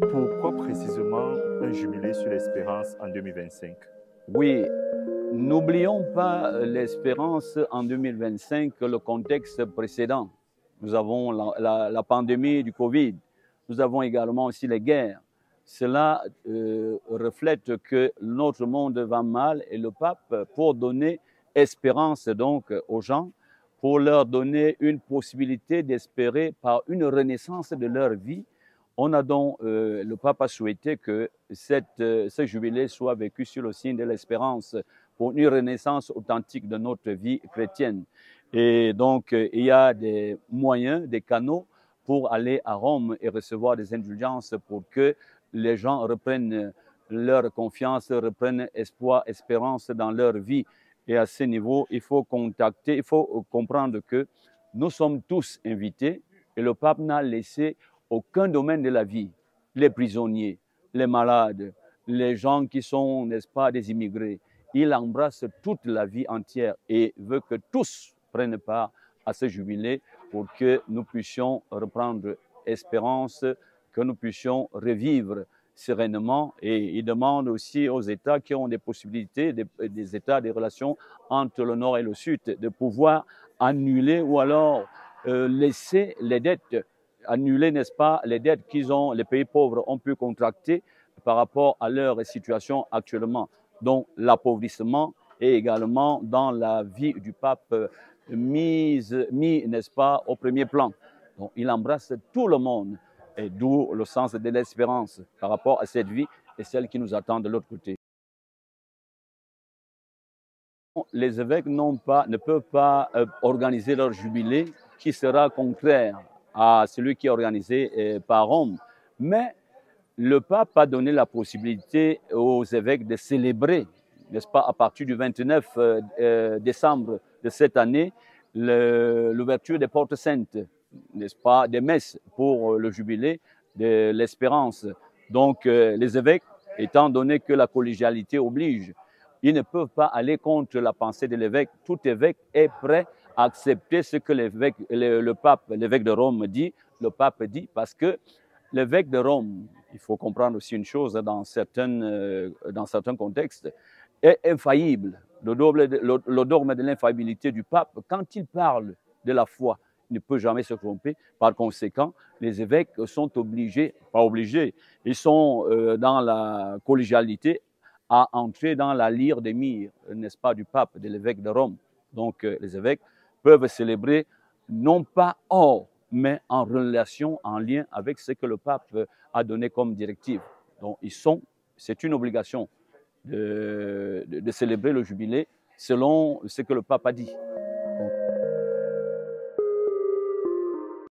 Pourquoi précisément un jubilé sur l'espérance en 2025? Oui, n'oublions pas l'espérance en 2025, le contexte précédent. Nous avons la pandémie du Covid, nous avons également aussi les guerres. Cela reflète que notre monde va mal et le pape, pour donner espérance donc aux gens, pour leur donner une possibilité d'espérer par une renaissance de leur vie, on a donc, le pape a souhaité que ce jubilé soit vécu sur le signe de l'espérance pour une renaissance authentique de notre vie chrétienne. Et donc, il y a des moyens, des canaux pour aller à Rome et recevoir des indulgences pour que les gens reprennent leur confiance, reprennent espoir, espérance dans leur vie. Et à ce niveau, il faut comprendre que nous sommes tous invités et le pape n'a laissé aucun domaine de la vie. Les prisonniers, les malades, les gens qui sont, n'est-ce pas, des immigrés. Il embrasse toute la vie entière et veut que tous prennent part à ce jubilé pour que nous puissions reprendre espérance, que nous puissions revivre sereinement. Et il demande aussi aux États qui ont des possibilités, des États, des relations entre le Nord et le Sud, de pouvoir annuler ou alors laisser les dettes, annuler, n'est-ce pas, les dettes les pays pauvres ont pu contracter par rapport à leur situation actuellement, dont l'appauvrissement et également dans la vie du pape mis, n'est-ce pas, au premier plan. Donc, il embrasse tout le monde, et d'où le sens de l'espérance par rapport à cette vie et celle qui nous attend de l'autre côté. Les évêques ne peuvent pas organiser leur jubilé qui sera contraire à celui qui est organisé par Rome. Mais le pape a donné la possibilité aux évêques de célébrer, n'est-ce pas, à partir du 29 décembre de cette année, l'ouverture des portes saintes, n'est-ce pas, des messes pour le jubilé de l'espérance. Donc, les évêques, étant donné que la collégialité oblige, ils ne peuvent pas aller contre la pensée de l'évêque. Tout évêque est prêt à accepter ce que le pape, l'évêque de Rome dit, le pape dit, parce que l'évêque de Rome, il faut comprendre aussi une chose dans certains contextes, est infaillible. Le dogme de l'infaillibilité du pape, quand il parle de la foi, il ne peut jamais se tromper. Par conséquent, les évêques sont obligés, pas obligés, ils sont dans la collégialité à entrer dans la lyre des mires, n'est-ce pas, du pape, de l'évêque de Rome. Donc, les évêques peuvent célébrer non pas hors, mais en relation, en lien avec ce que le pape a donné comme directive. Donc, c'est une obligation de célébrer le jubilé selon ce que le pape a dit. Donc,